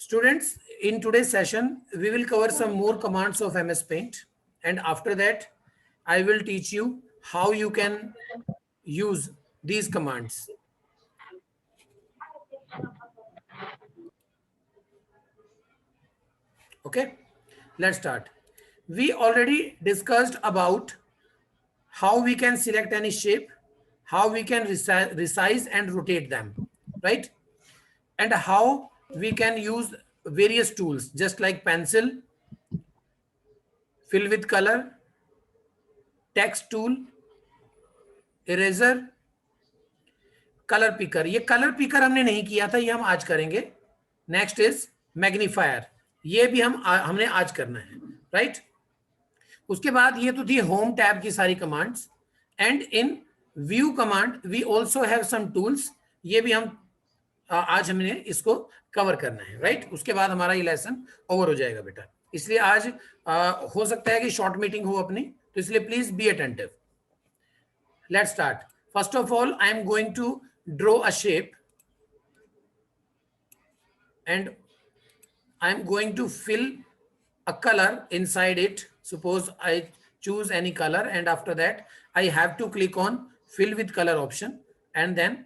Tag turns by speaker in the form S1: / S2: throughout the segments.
S1: Students, in today's session, we will cover some more commands of MS Paint, and after that, I will teach you how you can use these commands. Okay, let's start. We already discussed about how we can select any shape, how we can resize and rotate them, right? And how we can use various tools just like pencil, fill with color, text tool, eraser, colour picker. ये colour picker हमने नहीं किया था, ये हम आज करेंगे. Next is magnifier, ये भी हमने आज करना है, राइट? उसके बाद ये तो थी होम टैब की सारी commands. And in view command we also have some tools, ये भी हम आज हमने इसको कवर करना है, राइट? उसके बाद हमारा ये लेसन ओवर हो जाएगा बेटा. इसलिए आज हो सकता है कि शॉर्ट मीटिंग हो अपनी, तो इसलिए please be attentive. Let's start. First of all I am going to draw a shape and I am going to fill a color inside it. Suppose I choose any color and after that I have to click on fill with color option and then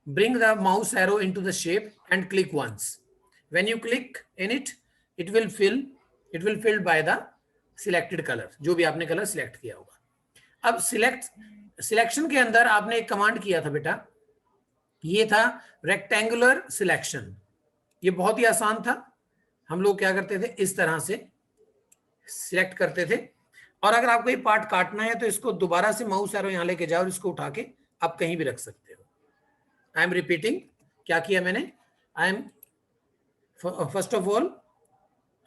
S1: bring the mouse arrow into the shape and click once. When you click in it, it will filled by the selected color, जो भी आपने colour select किया होगा. अब selection के अंदर आपने एक कमांड किया था बेटा, ये था रेक्टेंगुलर सिलेक्शन. ये बहुत ही आसान था. हम लोग क्या करते थे, इस तरह से सिलेक्ट करते थे, और अगर आपको ये पार्ट काटना है तो इसको दोबारा से माउस एरो यहां लेके जाओ और इसको उठा के आप कहीं भी रख सकते हो. आई एम रिपीटिंग, क्या किया मैंने. I am first of all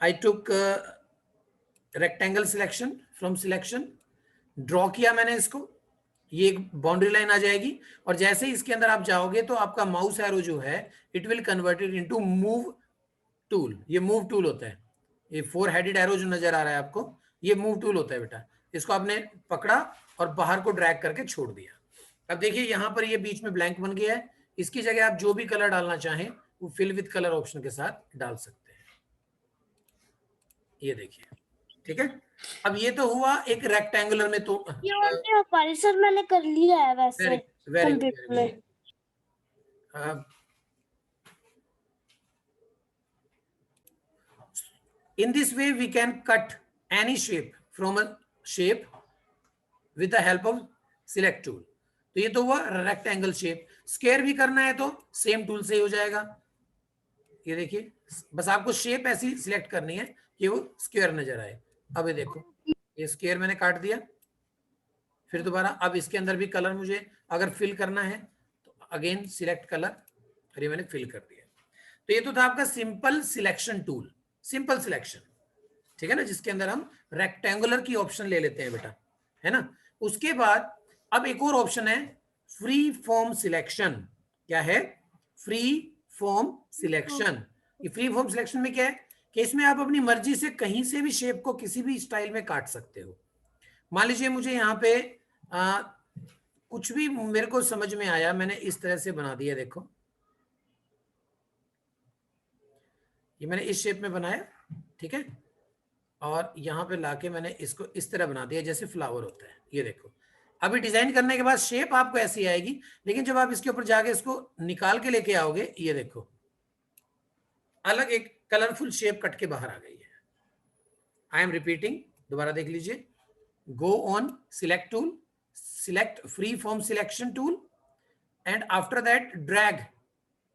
S1: I took rectangle selection, from selection draw किया मैंने इसको, ये एक बाउंड्री लाइन आ जाएगी, और जैसे ही इसके अंदर आप जाओगे तो आपका माउस एरो जो है it will converted into move tool. ये मूव टूल होता है, ये 4 हेडेड एरो जो नजर आ रहा है आपको, ये मूव टूल होता है बेटा. इसको आपने पकड़ा और बाहर को ड्रैग करके छोड़ दिया. अब देखिए यहां पर ये बीच में ब्लैंक बन गया है. इसकी जगह आप जो भी कलर डालना चाहें वो फिल विद कलर ऑप्शन के साथ डाल सकते हैं. ये देखिए, ठीक है. अब ये तो हुआ एक रेक्टेंगुलर में, तो
S2: ये सर मैंने कर लिया है वैसे कंप्यूटर में.
S1: In this way we can cut any shape from a shape with the help of select tool. तो ये तो हुआ रेक्टेंगल शेप. स्क्वायर भी करना है तो सेम टूल से ही हो जाएगा. ये देखिए, बस आपको शेप ऐसी सिलेक्ट करनी है कि वो स्क्वायर नजर आए. अब ये देखो, ये स्क्वायर मैंने काट दिया. फिर दोबारा अब इसके अंदर भी कलर मुझे अगर फिल करना है तो अगेन सिलेक्ट कलर, और ये मैंने फिल कर दिया. तो ये तो था आपका simple selection tool, simple selection, ठीक है ना, जिसके अंदर हम रेक्टेंगुलर की ऑप्शन ले लेते हैं बेटा, है ना. उसके बाद अब एक और ऑप्शन है फ्री फॉर्म सिलेक्शन. क्या है? Free form selection. ये फ्री फॉर्म सिलेक्शन में क्या है कि इसमें आप अपनी मर्जी से कहीं से भी शेप को किसी भी स्टाइल में काट सकते हो. मान लीजिए मुझे यहाँ पे कुछ भी मेरे को समझ में आया, मैंने इस तरह से बना दिया. देखो ये मैंने इस शेप में बनाया, ठीक है, और यहाँ पे लाके मैंने इसको इस तरह बना दिया जैसे फ्लावर होता है. ये देखो, अभी डिजाइन करने के बाद शेप आपको ऐसी आएगी, लेकिन जब आप इसके ऊपर जाके इसको निकाल के लेके आओगे, ये देखो अलग एक कलरफुल शेप कट के बाहर आ गई है. आई एम रिपीटिंग, दोबारा देख लीजिए. Go on select tool, select free form selection tool, and after that drag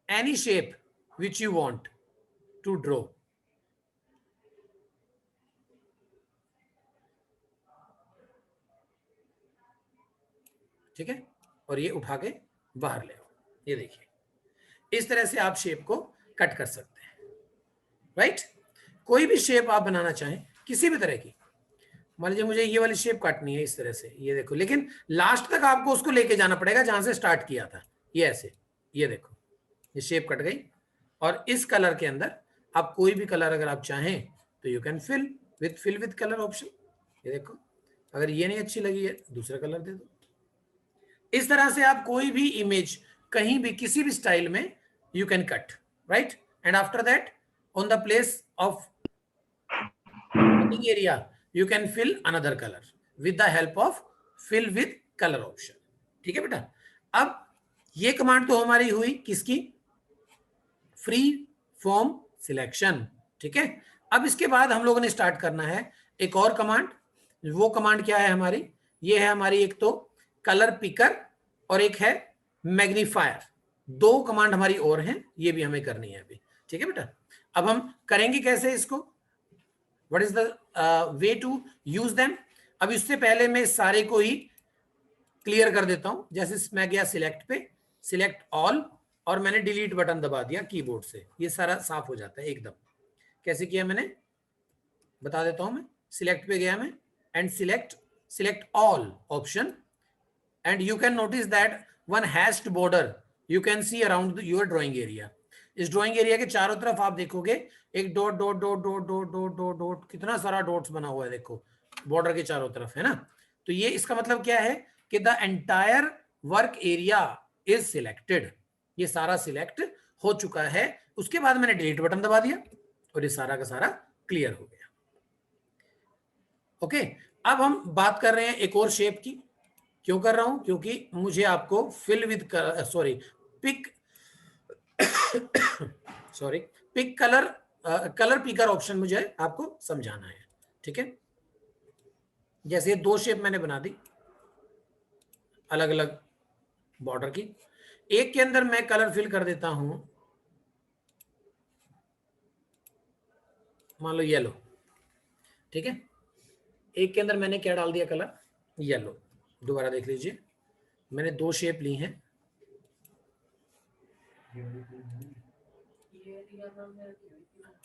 S1: any shape which you want to draw. ठीक है, और ये उठा के बाहर ले आओ. ये देखिए, इस तरह से आप शेप को कट कर सकते हैं, राइट? कोई भी शेप आप बनाना चाहें किसी भी तरह की, मान लीजिए मुझे ये वाली शेप काटनी है इस तरह से, ये देखो, लेकिन लास्ट तक आपको उसको लेके जाना पड़ेगा जहां से स्टार्ट किया था. ये ऐसे, ये देखो, ये शेप कट गई. और इस कलर के अंदर आप कोई भी कलर अगर आप चाहें तो you can fill with colour option. ये देखो, अगर ये नहीं अच्छी लगी है दूसरा कलर दे दो. इस तरह से आप कोई भी इमेज कहीं भी किसी भी स्टाइल में you can cut, right? And after that on the place of area you can fill another color with the help of fill with color option. ठीक है बेटा, अब ये कमांड तो हमारी हुई किसकी, फ्री फॉर्म सिलेक्शन. ठीक है, अब इसके बाद हम लोगों ने स्टार्ट करना है एक और कमांड. वो कमांड क्या है हमारी, ये है हमारी एक तो कलर पिकर और एक है मैग्नीफायर. दो कमांड हमारी और हैं, ये भी हमें करनी है अभी. ठीक है बेटा, अब हम करेंगे कैसे इसको, what is the way to use them. अब इससे पहले मैं सारे को ही क्लियर कर देता हूं. जैसे मैं गया सिलेक्ट पे, सिलेक्ट ऑल, और मैंने डिलीट बटन दबा दिया कीबोर्ड से, ये सारा साफ हो जाता है एकदम. कैसे किया मैंने बता देता हूं मैं. सिलेक्ट पे गया मैं and select all option, and you can notice that one hatched border you can see around your drawing area. इस ड्राइंग एरिया के चारों तरफ आप देखोगे एक dot dot dot dot dot dot dot dot, कितना सारा डॉट्स बना हुआ है देखो बॉर्डर के चारों तरफ, है ना. तो ये इसका मतलब क्या है कि the entire work area is selected. ये सारा सिलेक्ट हो चुका है. उसके बाद मैंने डिलीट बटन दबा दिया और ये सारा का सारा क्लियर हो गया. ओके, अब हम बात कर रहे हैं एक और शेप की. क्यों कर रहा हूं, क्योंकि मुझे आपको fill with sorry pick sorry pick colour picker option मुझे आपको समझाना है. ठीक है, जैसे दो शेप मैंने बना दी अलग अलग बॉर्डर की. एक के अंदर मैं कलर फिल कर देता हूं, मान लो येलो. ठीक है, एक के अंदर मैंने क्या डाल दिया, कलर येलो. दोबारा देख लीजिए, मैंने दो शेप ली हैं.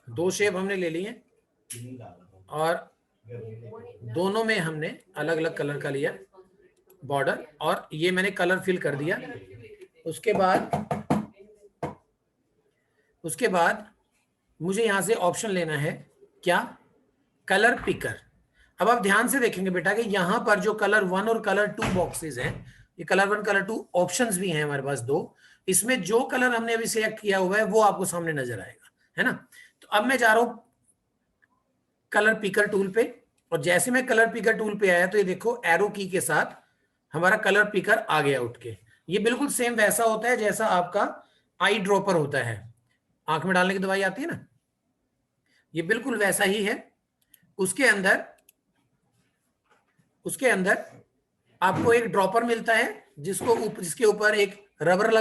S1: दो शेप हमने ले ली हैं और दोनों में हमने अलग अलग कलर का लिया बॉर्डर, और ये मैंने कलर फिल कर दिया. उसके बाद मुझे यहां से ऑप्शन लेना है क्या, कलर पिकर. अब आप ध्यान से देखेंगे बेटा कि यहां पर जो कलर 1 और कलर 2 बॉक्सेस हैं, ये कलर 1 कलर 2 ऑप्शंस भी हैं हमारे पास दो. इसमें जो कलर हमने अभी सिलेक्ट किया हुआ है वो आपको सामने नजर आएगा, है ना. तो अब मैं जा रहा हूं कलर पिकर टूल पे, और जैसे मैं कलर पिकर टूल पे आया तो ये देखो एरो की के साथ हमारा कलर पिकर आ गया उठ के. ये बिल्कुल सेम वैसा होता है जैसा आपका आई ड्रॉपर होता है, आंख में डालने की दवाई आती है ना, ये बिल्कुल वैसा ही है. उसके अंदर आपको एक ड्रॉपर मिलता है जिसके ऊपर एक रबर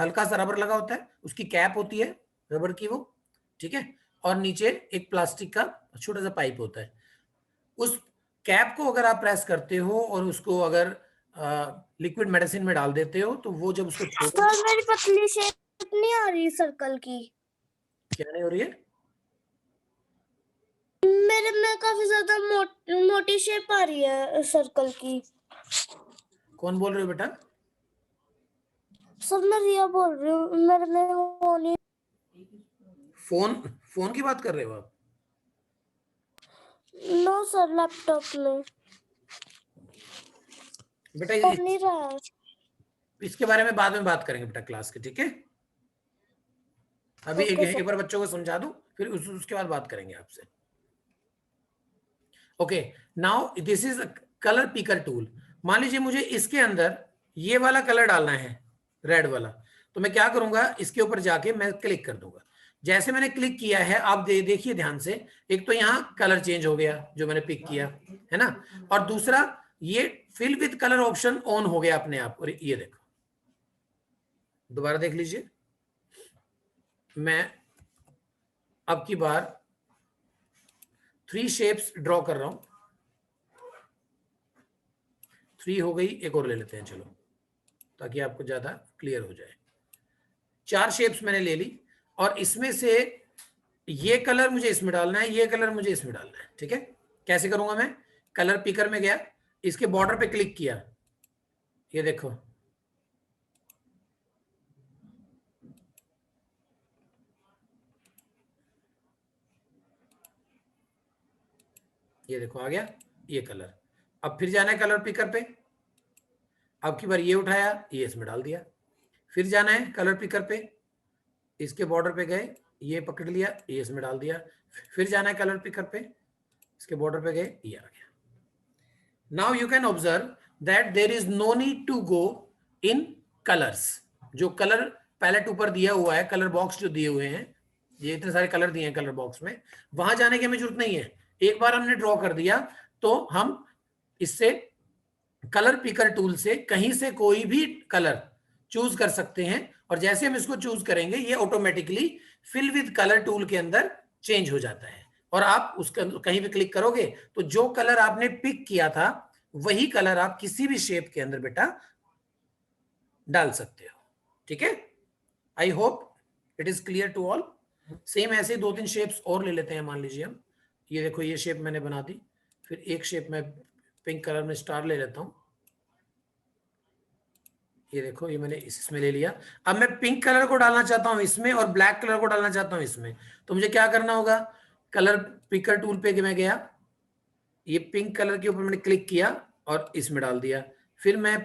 S1: हल्का सा रबर लगा होता है, उसकी कैप होती है रबर की वो. ठीक है, और नीचे एक प्लास्टिक का छोटा सा पाइप होता है. उस कैप को अगर आप प्रेस करते हो और उसको अगर लिक्विड मेडिसिन में डाल देते हो तो वो जब उसको
S2: सर मेरी पतली शेप नहीं आ रही सर्कल की.
S1: क्या नहीं हो रही है,
S2: मेरे में काफी ज्यादा मोटी शेप आ रही है सर्कल की.
S1: कौन बोल रहे हो बेटा,
S2: सर मैं रिया बोल रही हूँ. मेरे में वो नहीं.
S1: फोन की बात कर रहे हो आप,
S2: नो सर लैपटॉप में
S1: बेटा
S2: नहीं रहा है.
S1: इसके बारे में बाद में बात करेंगे बेटा क्लास के. ठीक है, अभी एक बार बच्चों को समझा दूं, फिर उसके बाद बात करेंगे आपसे. Okay, now this is colour picker tool. मान लीजिए मुझे इसके अंदर ये वाला कलर डालना है, रेड वाला, तो मैं क्या करूंगा, इसके ऊपर जाके मैं क्लिक कर दूंगा. जैसे मैंने क्लिक किया है आप देखिए ध्यान से, एक तो यहाँ कलर चेंज हो गया जो मैंने पिक किया है ना, और दूसरा ये fill with colour option on हो गया अपने आप. और ये देखो, दोबारा देख लीजिए, मैं अब की बार 3 शेप्स ड्रॉ कर रहा हूं. 3 हो गई, एक और ले लेते हैं चलो ताकि आपको ज्यादा क्लियर हो जाए. 4 शेप्स मैंने ले ली और इसमें से ये कलर मुझे इसमें डालना है, ये कलर मुझे इसमें डालना है. ठीक है, कैसे करूंगा मैं, कलर पिकर में गया, इसके बॉर्डर पे क्लिक किया, ये देखो ये देखो आ गया ये कलर. अब फिर जाना है कलर पिकर पे, अब की बार ये उठाया, ये इसमें डाल दिया. फिर जाना है कलर पिकर पे, इसके बॉर्डर पे गए, ये पकड़ लिया, ये इसमें डाल दिया, फिर जाना है कलर पिकर पे, इसके बॉर्डर पे गए, ये आ गया। Now you can observe that there is no need to go in colours. जो कलर पैलेट ऊपर दिया हुआ है, कलर बॉक्स जो दिए हुए हैं, ये इतने सारे कलर दिए हैं कलर बॉक्स में, वहां जाने की हमें जरूरत नहीं है। एक बार हमने ड्रॉ कर दिया तो हम इससे कलर पिकर टूल से कहीं से कोई भी कलर चूज कर सकते हैं, और जैसे हम इसको चूज करेंगे ये automatically fill with colour tool के अंदर चेंज हो जाता है। और आप उसके कहीं भी क्लिक करोगे तो जो कलर आपने पिक किया था वही कलर आप किसी भी शेप के अंदर बेटा डाल सकते हो। ठीक है, I hope it is clear to all. Same ऐसे 2-3 शेप्स और ले लेते हैं। मान लीजिए हम, ये देखो ये शेप मैंने बना दी, फिर एक शेप में पिंक कलर में स्टार ले लेता हूं, ये देखो ये मैंने इसमें ले लिया। अब मैं पिंक कलर को डालना चाहता हूं इसमें और ब्लैक कलर को डालना चाहता हूं इसमें, तो मुझे क्या करना होगा, कलर पिकर टूल पे मैं गया, ये पिंक कलर के ऊपर मैंने क्लिक किया और इसमें डाल दिया, फिर मैं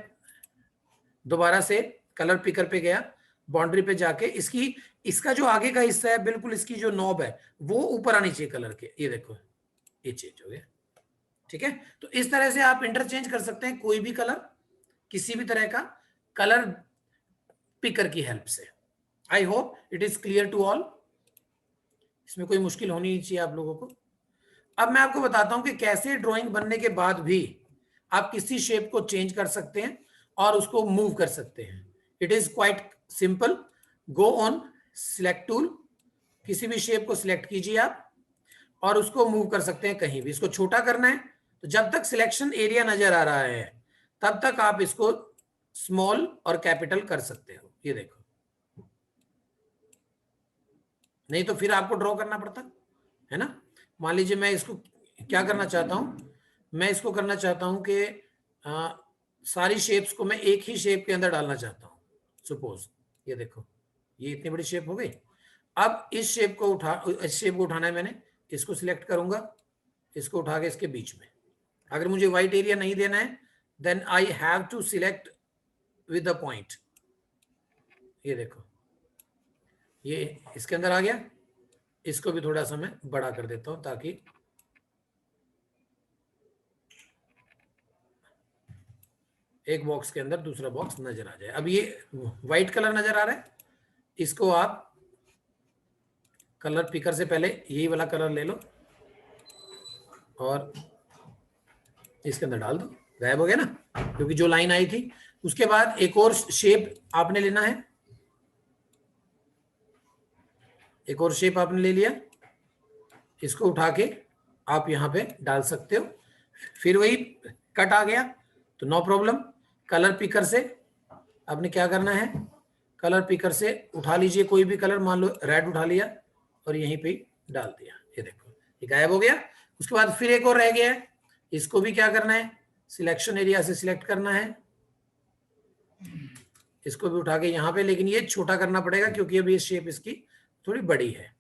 S1: दोबारा से कलर पिकर पे गया, बाउंड्री पे जाके इसका जो आगे का हिस्सा है बिल्कुल इसकी जो नॉब है वो ऊपर आनी चाहिए कलर के, ये देखो ये चेंज हो गया। ठीक है, तो इस तरह से आप इंटरचेंज कर सकते हैं कोई भी कलर किसी भी तरह का कलर पिकर की हेल्प से। I hope it is clear to all, इसमें कोई मुश्किल होनी नहीं चाहिए आप लोगों को। अब मैं आपको बताता हूं कि कैसे ड्राइंग बनने के बाद भी आप किसी शेप को चेंज कर सकते हैं और उसको मूव कर सकते हैं। It is quite simple. Go on select tool, किसी भी शेप को सिलेक्ट कीजिए आप और उसको मूव कर सकते हैं कहीं भी। इसको छोटा करना है तो जब तक सिलेक्शन एरिया नजर आ रहा है तब तक आप इसको स्मॉल और कैपिटल कर सकते हो, ये देखो, नहीं तो फिर आपको ड्रॉ करना पड़ता है ना। मान लीजिए मैं इसको क्या करना चाहता हूं, मैं इसको करना चाहता हूं कि सारी शेप्स को मैं एक ही शेप के अंदर डालना चाहता हूं। सपोज ये देखो ये इतनी बड़ी शेप हो गई। अब इस शेप को उठाना है मैंने, इसको सिलेक्ट करूंगा, इसको उठा के इसके बीच में। अगर मुझे व्हाइट एरिया नहीं देना है then I have to select with the point. ये देखो ये इसके अंदर आ गया, इसको भी थोड़ा सा मैं बड़ा कर देता हूं ताकि एक बॉक्स के अंदर दूसरा बॉक्स नजर आ जाए। अब ये व्हाइट कलर नजर आ रहा है, इसको आप कलर पिकर से पहले यही वाला कलर ले लो और इसके अंदर डाल दो, गायब हो गया ना, क्योंकि जो लाइन आई थी। उसके बाद एक और शेप आपने लेना है, एक और शेप आपने ले लिया, इसको उठा के आप यहां पे डाल सकते हो। फिर वही कट आ गया तो नो प्रॉब्लम, कलर पिकर से आपने क्या करना है, कलर पिकर से उठा लीजिए कोई भी कलर, मान लो रेड उठा लिया और यहीं पे डाल दिया, ये देखो ये गायब हो गया। उसके बाद फिर एक और रह गया है, इसको भी क्या करना है, सिलेक्शन एरिया से सिलेक्ट करना है, इसको भी उठा के यहाँ पे, लेकिन ये छोटा करना पड़ेगा क्योंकि अभी ये शेप इसकी थोड़ी बड़ी है।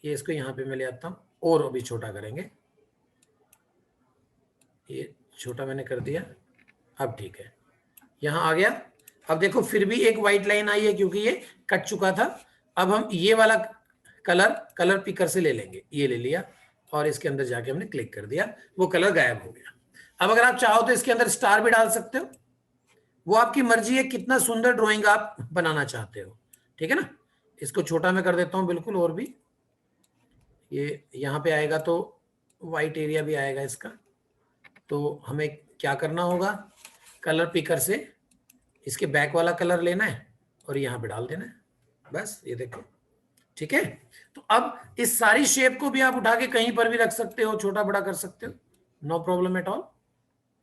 S1: ये इसको यहाँ पे मैं ले आता हूँ और अभी छोटा करेंगे, ये छोटा मैंने कर दिया, अब ठीक है यहाँ आ गया। अब देखो फिर भी एक व्हाइट लाइन आई है क्योंकि ये कट चुका था। अब हम ये वाला कलर पिकर से ले लेंगे, ये ले लिया और इसके अंदर जाके हमने क्लिक कर दिया, वो कलर गायब हो गया। अब अगर आप चाहो तो इसके अंदर स्टार भी डाल सकते हो, वो आपकी मर्जी है कितना सुंदर ड्राइंग आप बनाना चाहते हो। ठीक है ना, इसको छोटा मैं कर देता हूँ बिल्कुल, और भी ये यहाँ पे आएगा तो वाइट एरिया भी आएगा इसका। तो हमें क्या करना होगा, कलर पिकर से इसके बैक वाला कलर लेना है और यहाँ पे डाल देना है, बस ये देखो। ठीक है, तो अब इस सारी शेप को भी आप उठा के कहीं पर भी रख सकते हो, छोटा बड़ा कर सकते हो, नो प्रॉब्लम एट ऑल।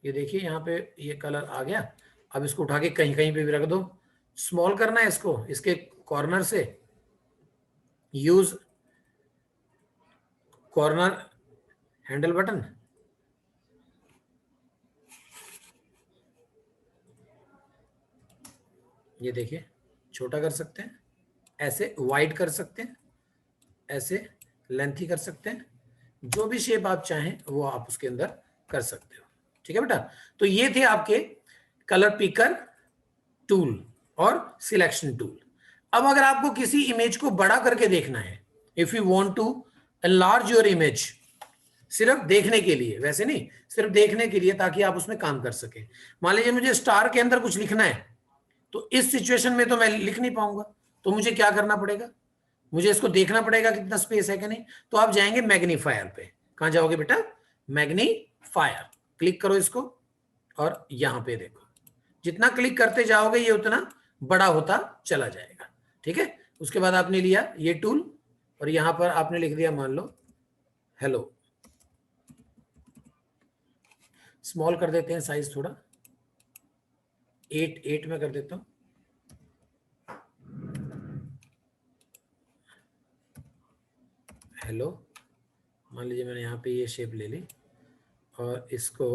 S1: ये देखिए यहाँ पे ये कलर आ गया, अब इसको उठा के कहीं कहीं पे भी रख दो। स्मॉल करना है इसको, इसके कॉर्नर से यूज कॉर्नर हैंडल बटन, ये देखिए छोटा कर सकते हैं, ऐसे वाइड कर सकते हैं, ऐसे लेंथी कर सकते हैं, जो भी शेप आप चाहें वो आप उसके अंदर कर सकते हो। ठीक है बेटा, तो ये थे आपके कलर पिकर टूल और सिलेक्शन टूल। अब अगर आपको किसी इमेज को बड़ा करके देखना है, if you want to enlarge your image, सिर्फ देखने के लिए, वैसे नहीं, सिर्फ देखने के लिए, ताकि आप उसमें काम कर सके। मान लीजिए मुझे स्टार के अंदर कुछ लिखना है, तो इस सिचुएशन में तो मैं लिख नहीं पाऊंगा, तो मुझे क्या करना पड़ेगा, मुझे इसको देखना पड़ेगा कितना स्पेस है कि नहीं। तो आप जाएंगे मैग्नीफायर पे। कहां जाओगे बेटा, मैग्नीफायर, क्लिक करो इसको और यहां पे देखो, जितना क्लिक करते जाओगे ये उतना बड़ा होता चला जाएगा। ठीक है, उसके बाद आपने लिया ये टूल और यहां पर आपने लिख दिया, मान लो हेलो। स्मॉल कर देते हैं साइज थोड़ा, 8 में कर देता हूं। हेलो, मान लीजिए मैंने यहाँ पे ये शेप ले ली और इसको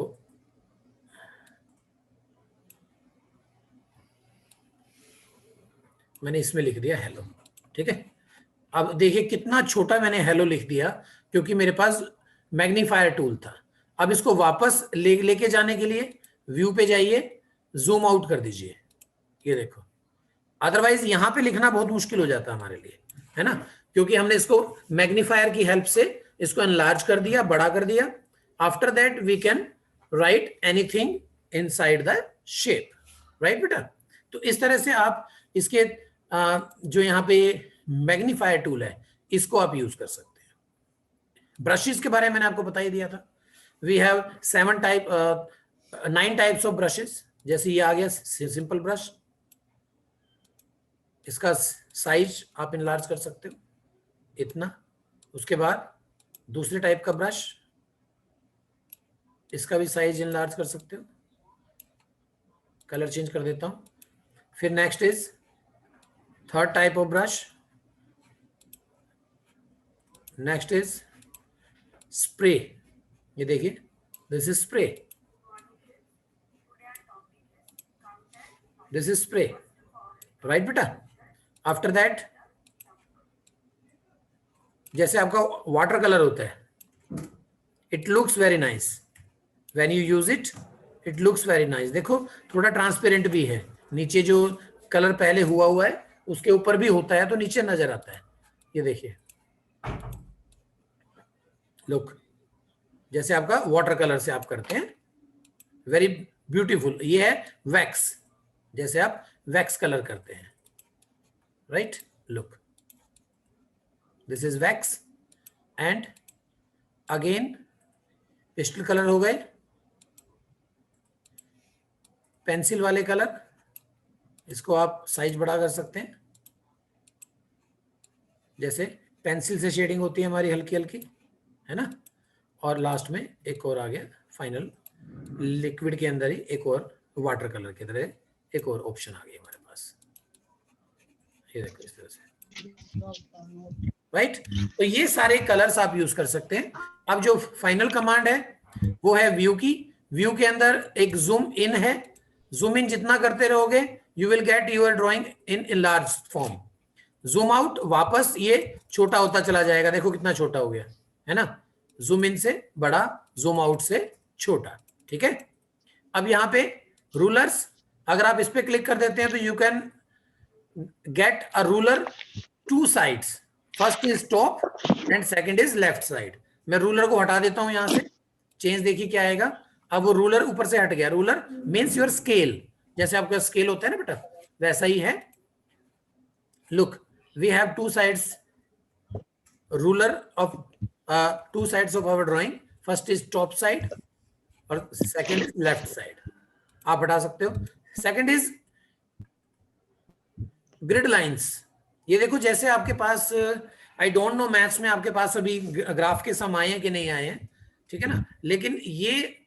S1: मैंने इसमें लिख दिया हेलो। ठीक है, अब देखिए कितना छोटा मैंने हेलो लिख दिया, क्योंकि मेरे पास मैग्नीफायर टूल था। अब इसको वापस लेके जाने के लिए व्यू पे जाइए, जूम आउट कर दीजिए, ये देखो। अदरवाइज यहां पे लिखना बहुत मुश्किल हो जाता है हमारे लिए, है ना, क्योंकि हमने इसको मैग्नीफायर की हेल्प से इसको एनलार्ज कर दिया, बड़ा कर दिया। After that we can write anything inside the shape, right बेटा। तो इस तरह से आप इसके जो यहाँ पे मैग्नीफायर टूल है, इसको आप यूज कर सकते हैं। ब्रशेस के बारे में मैंने आपको बता ही दिया था। We have 9 types of brushes. जैसे ये आ गया सिंपल ब्रश, इसका साइज आप इनलार्ज कर सकते हो इतना। उसके बाद दूसरे टाइप का ब्रश, इसका भी साइज इनलार्ज कर सकते हो। कलर चेंज कर देता हूं। फिर next is third type of brush, next is spray. ये देखिए, this is spray, this is spray, right बेटा। आफ्टर दैट, जैसे आपका वाटर कलर होता है, it looks very nice when you use it, it looks very nice. देखो थोड़ा transparent भी है, नीचे जो कलर पहले हुआ है उसके ऊपर भी होता है, तो नीचे नजर आता है। ये देखिए, लुक, जैसे आपका वाटर कलर से आप करते हैं, वेरी ब्यूटीफुल। ये है वैक्स, जैसे आप वैक्स कलर करते हैं, right. Look, this is wax. And again pastel colour हो गए, पेंसिल वाले कलर, इसको आप साइज बड़ा कर सकते हैं। जैसे पेंसिल से शेडिंग होती है हमारी हल्की हल्की, है ना। और लास्ट में एक और आ गया, फाइनल लिक्विड के अंदर ही एक और वाटर कलर की तरह एक और ऑप्शन आ गया हमारे पास। ये देखो इस तरह से, राइट। तो ये सारे कलर्स आप यूज कर सकते हैं। अब जो फाइनल कमांड है वो है व्यू की। व्यू के अंदर एक जूम इन है, जूम इन जितना करते रहोगे you will get your drawing in large form. Zoom out, वापस ये छोटा होता चला जाएगा, देखो कितना छोटा हो गया, है ना। जूम इन से बड़ा, जूम आउट से छोटा, ठीक है। अब यहाँ पे रूलर्स, अगर आप इस पे क्लिक कर देते हैं तो you can get a ruler 2 sides, first is top and second is left side. मैं रूलर को हटा देता हूं यहां से, चेंज देखिए क्या आएगा। अब वो रूलर ऊपर से हट गया। रूलर मीन्स योर स्केल, जैसे आपका स्केल होता है ना बेटा, वैसा ही है। Look, we have 2 sides ruler of 2 sides of our drawing, first is top side और second is left side, आप हटा सकते हो। second is grid lines। ये देखो जैसे आपके पास, आई डोंट नो मैथ्स में आपके पास अभी ग्राफ के सम आए हैं कि नहीं आए हैं, ठीक है ना। लेकिन ये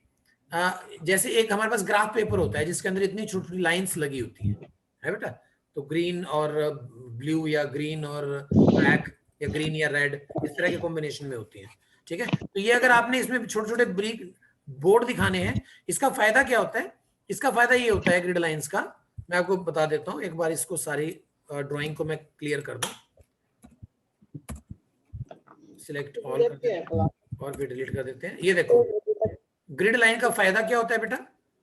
S1: जैसे एक हमारे पास ग्राफ पेपर होता है जिसके अंदर इतनी छोटी छोटी लाइंस लगी होती है बेटा। तो ग्रीन और ब्लू या ग्रीन और ब्लैक या ग्रीन या रेड, इस तरह के कॉम्बिनेशन में होती है, ठीक है। तो ये अगर आपने इसमें छोटे छोटे ब्रिक बोर्ड दिखाने हैं, इसका फायदा क्या होता है, इसका फायदा ये होता है ग्रिड लाइंस का, मैं आपको बता देता हूं। एक बार इसको सारी ड्राइंग को मैं क्लियर कर दूं, सिलेक्ट ऑल करते हैं और फिर डिलीट कर देते हैं। ये देखो ग्रिड लाइन का फायदा क्या होता है बेटा,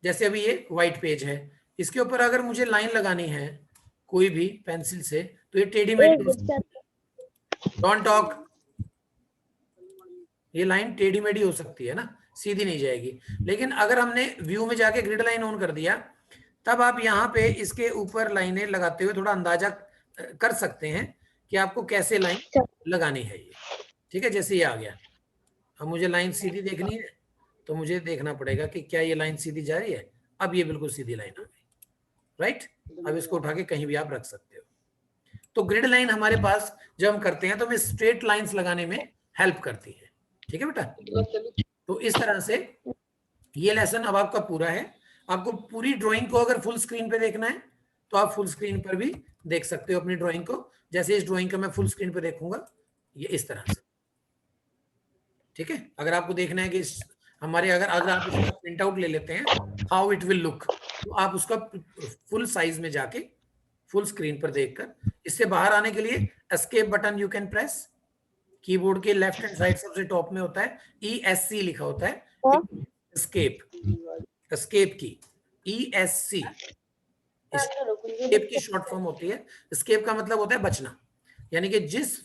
S1: जैसे अभी ये व्हाइट पेज है, इसके ऊपर अगर मुझे लाइन लगानी है कोई भी पेंसिल से, तो ये टेढ़ी मेढ़ी, डोंट टॉक, ये लाइन टेढ़ी मेढ़ी हो सकती है ना, सीधी नहीं जाएगी। लेकिन अगर हमने व्यू में जाके ग्रिड लाइन ऑन कर दिया, तब आप यहाँ पे इसके ऊपर लाइनें लगाते हुए थोड़ा अंदाजा कर सकते हैं कि आपको कैसे लाइन लगानी है ये। ठीक है, जैसे ये आ गया, अब मुझे लाइन सीधी देखनी है तो मुझे देखना पड़ेगा कि क्या ये लाइन सीधी जा रही है। अब ये बिल्कुल सीधी लाइन आ गई, राइट। अब इसको उठा के कहीं भी आप रख सकते हो। तो ग्रिड लाइन हमारे पास जब हम करते हैं तो हमें स्ट्रेट लाइंस लगाने में हेल्प करती है। ठीक है बेटा, तो इस तरह से ये लेसन अब आपका पूरा है। आपको पूरी ड्राइंग को अगर फुल स्क्रीन पे देखना है तो आप फुल स्क्रीन पर भी देख सकते हो अपनी ड्राइंग को। जैसे इस ड्राइंग को मैं फुल स्क्रीन पे देखूंगा, ये इस तरह से। ठीक है, अगर आपको देखना है कि हमारे अगर आप इसका प्रिंट आउट ले लेते हैं हाउ इट विल लुक, तो आप उसका फुल साइज में जाके फुल स्क्रीन पर देखकर, इससे बाहर आने के लिए escape button you can press. Keyboard के लेफ्ट हैंड साइड सबसे टॉप में होता है ESC लिखा होता है, एस्केप, एस्केप की ESC, एस्केप की शॉर्ट फॉर्म होती है। एस्केप का मतलब होता है बचना, यानी कि जिस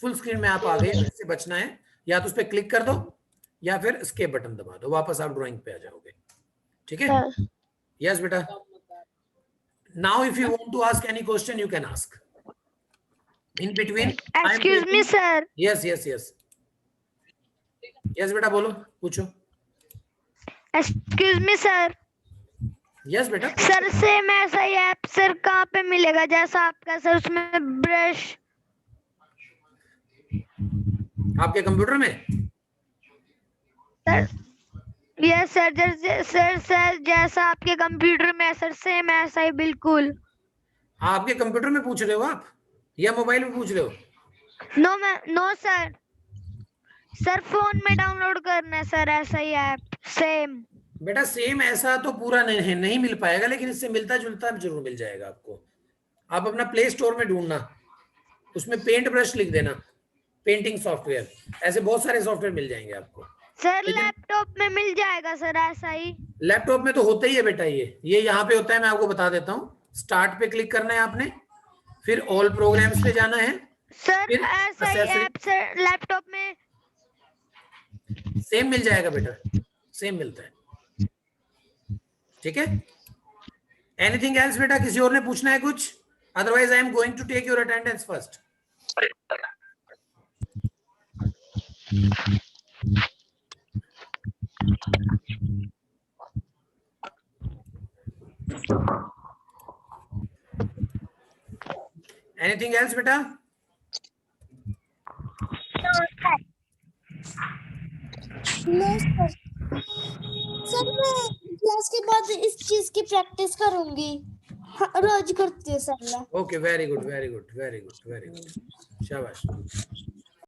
S1: फुल स्क्रीन में आप आ गए उससे बचना है, या तो उस पर क्लिक कर दो या फिर एस्केप बटन दबा दो, वापस आप ड्राइंग पे आ जाओगे। ठीक है, यस बेटा। Now if you want to ask any question you can ask in between.
S3: Excuse me sir.
S1: Yes yes yes yes बेटा, बोलो, पूछो।
S3: Excuse me sir.
S1: यस बेटा।
S3: सर सेम ऐसा ही ऐप सर कहाँ पे मिलेगा जैसा आपका सर, उसमें ब्रश?
S1: आपके कंप्यूटर में?
S3: सर यस सर, सर जैसा आपके कंप्यूटर में सर, सेम ऐसा ही बिल्कुल।
S1: आपके कंप्यूटर में पूछ रहे हो आप या मोबाइल में पूछ रहे हो?
S3: नो सर, सर फोन में डाउनलोड करना है सर ऐसा ही ऐप सेम।
S1: बेटा सेम ऐसा तो पूरा नहीं मिल पाएगा, लेकिन इससे मिलता जुलता जरूर मिल जाएगा आपको। आप अपना प्ले स्टोर में ढूंढना, उसमें पेंट ब्रश लिख देना, पेंटिंग सॉफ्टवेयर, ऐसे बहुत सारे सॉफ्टवेयर मिल जाएंगे आपको।
S3: सर लैपटॉप में मिल जाएगा सर ऐसा ही? लैपटॉप
S1: में तो होता ही है बेटा, ये यहाँ पे होता है, मैं आपको बता देता हूँ। स्टार्ट पे क्लिक करना है आपने, फिर ऑल प्रोग्राम्स पे जाना है
S3: सर, ऐसा ही ऐप सर लैपटॉप में
S1: सेम मिल जाएगा बेटा, सेम मिलता है। ठीक है, एनीथिंग एल्स बेटा? किसी और ने पूछना है कुछ? Otherwise I am going to take your attendance first. Anything else बेटा?
S2: सर मैं क्लास के बाद इस चीज की प्रैक्टिस करूंगी, रोज करती हूँ sir.
S1: Okay, very good very good very good very good, शाबाश।